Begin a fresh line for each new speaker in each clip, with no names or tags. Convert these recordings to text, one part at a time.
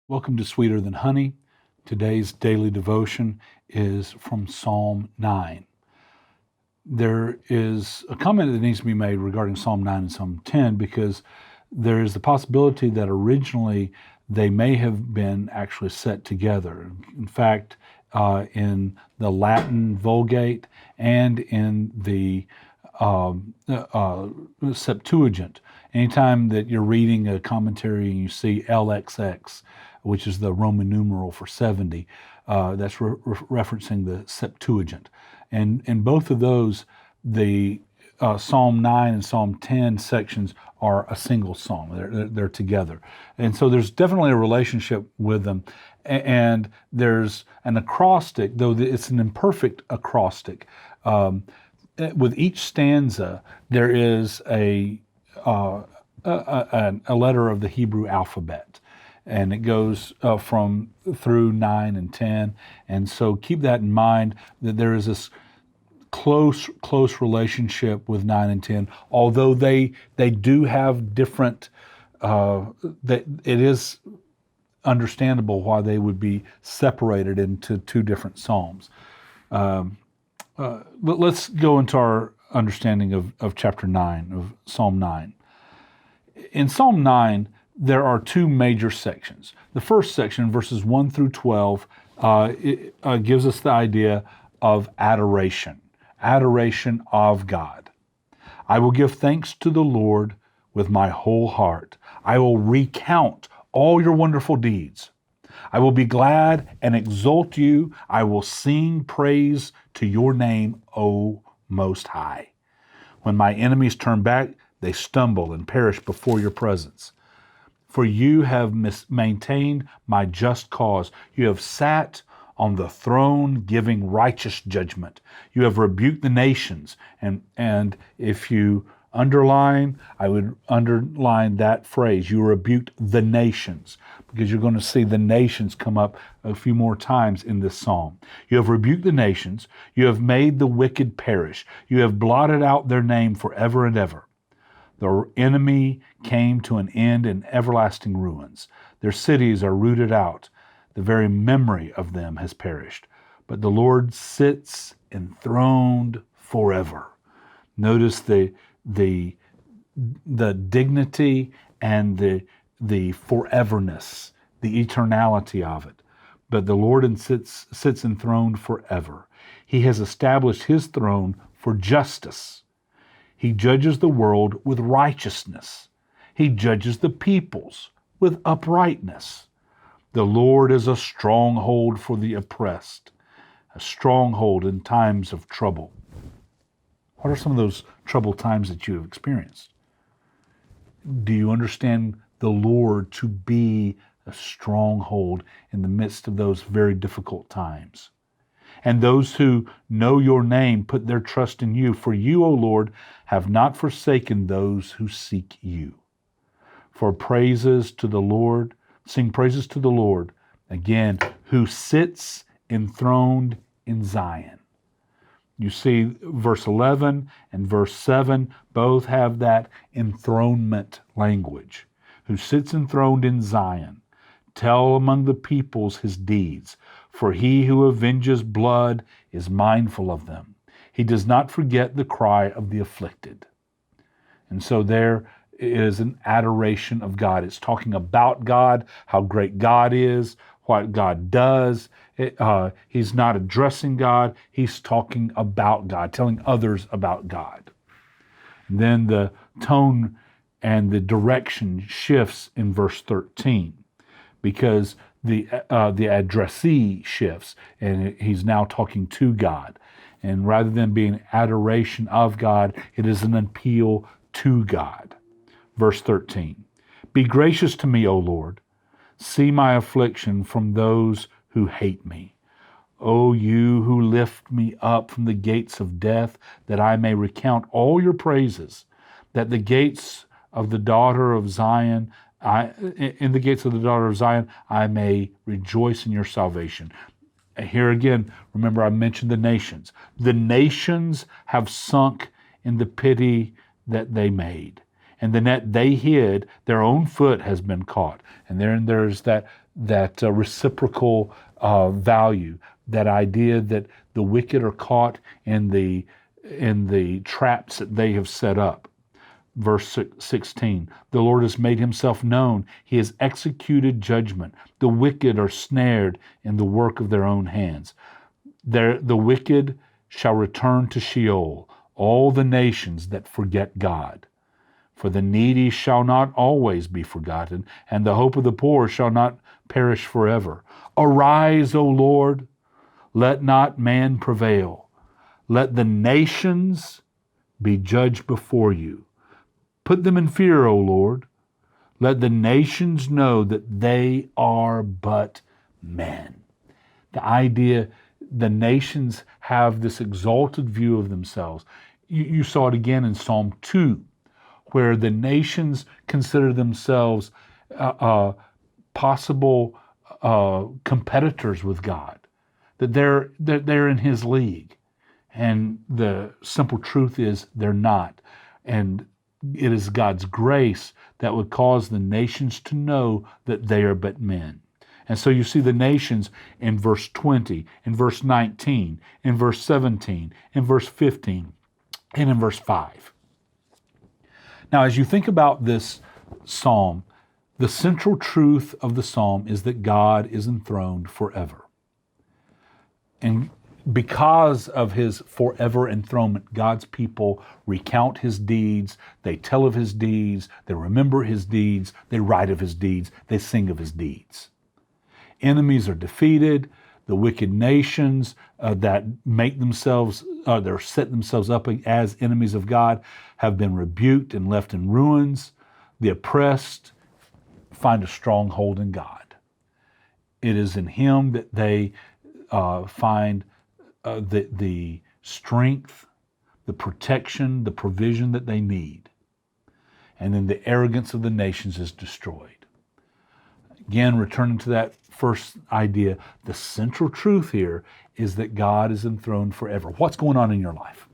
Welcome to Sweeter Than Honey. Today's daily devotion is from Psalm 9. There is a comment that needs to be made regarding Psalm 9 and Psalm 10 because there is the possibility that originally they may have been actually set together. In fact, in the Latin Vulgate and in the Septuagint, anytime that you're reading a commentary and you see LXX, which is the Roman numeral for 70, that's referencing the Septuagint. And in both of those, the Psalm 9 and Psalm 10 sections are a single psalm. They're together. And so there's definitely a relationship with them. And there's an acrostic, though it's an imperfect acrostic. With each stanza, there is a letter of the Hebrew alphabet. And it goes from through 9 and 10. And so keep that in mind, that there is this close relationship with 9 and 10, although they do have different, it is understandable why they would be separated into two different psalms. But let's go into our understanding of chapter 9, of Psalm 9. In Psalm 9, there are two major sections. The first section, verses 1 through 12, gives us the idea of adoration of God. I will give thanks to the Lord with my whole heart. I will recount all your wonderful deeds. I will be glad and exalt you. I will sing praise to your name, O Most High. When my enemies turn back, they stumble and perish before your presence. For you have maintained my just cause. You have sat on the throne giving righteous judgment. You have rebuked the nations. And if you underline, I would underline that phrase. You rebuked the nations, because you're going to see the nations come up a few more times in this psalm. You have rebuked the nations. You have made the wicked perish. You have blotted out their name forever and ever. The enemy came to an end in everlasting ruins. Their cities are rooted out. The very memory of them has perished. But the Lord sits enthroned forever. Notice the dignity and the foreverness, the eternality of it. But the Lord sits enthroned forever. He has established his throne for justice. He judges the world with righteousness. He judges the peoples with uprightness. The Lord is a stronghold for the oppressed, a stronghold in times of trouble. What are some of those troubled times that you have experienced? Do you understand the Lord to be a stronghold in the midst of those very difficult times? And those who know your name put their trust in you. For you, O Lord, have not forsaken those who seek you. For praises to the Lord, sing praises to the Lord, again, who sits enthroned in Zion. You see verse 11 and verse 7 both have that enthronement language. Who sits enthroned in Zion. Tell among the peoples his deeds. For he who avenges blood is mindful of them. He does not forget the cry of the afflicted. And so there is an adoration of God. It's talking about God, how great God is, what God does. He's not addressing God. He's talking about God, telling others about God. And then the tone and the direction shifts in verse 13, because the addressee shifts, and he's now talking to God. And rather than being adoration of God, it is an appeal to God. Verse 13, be gracious to me, O Lord. See my affliction from those who hate me. O you who lift me up from the gates of death, that I may recount all your praises, that the gates of the daughter of Zion, in the gates of the daughter of Zion, I may rejoice in your salvation. Here again, remember I mentioned the nations. The nations have sunk in the pity that they made. And the net they hid, their own foot has been caught. And then there's that reciprocal value, that idea that the wicked are caught in the traps that they have set up. Verse 16, the Lord has made himself known. He has executed judgment. The wicked are snared in the work of their own hands. The wicked shall return to Sheol, all the nations that forget God. For the needy shall not always be forgotten, and the hope of the poor shall not perish forever. Arise, O Lord, let not man prevail. Let the nations be judged before you. Put them in fear, O Lord. Let the nations know that they are but men. The idea, the nations have this exalted view of themselves. You saw it again in Psalm 2, where the nations consider themselves possible competitors with God, that they're in his league. And the simple truth is they're not. And it is God's grace that would cause the nations to know that they are but men. And so you see the nations in verse 20, in verse 19, in verse 17, in verse 15, and in verse 5. Now, as you think about this psalm, the central truth of the psalm is that God is enthroned forever. And because of his forever enthronement, God's people recount his deeds, they tell of his deeds, they remember his deeds, they write of his deeds, they sing of his deeds. Enemies are defeated, the wicked nations that make themselves, they're set themselves up as enemies of God, have been rebuked and left in ruins. The oppressed find a stronghold in God. It is in him that they find the strength, the protection, the provision that they need. And then the arrogance of the nations is destroyed. Again, returning to that first idea, the central truth here is that God is enthroned forever. What's going on in your life?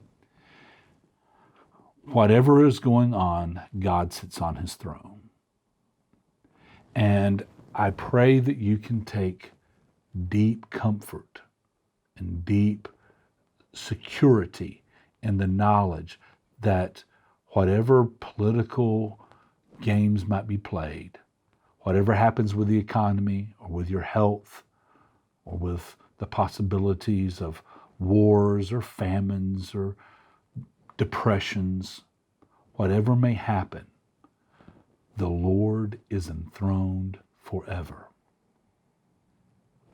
Whatever is going on, God sits on his throne. And I pray that you can take deep comfort and deep security in the knowledge that whatever political games might be played, whatever happens with the economy or with your health or with the possibilities of wars or famines or depressions, whatever may happen, the Lord is enthroned forever.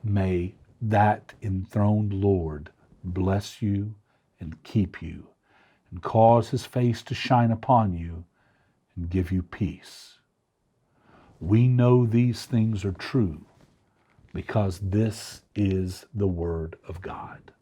May that enthroned Lord bless you and keep you and cause his face to shine upon you and give you peace. We know these things are true because this is the Word of God.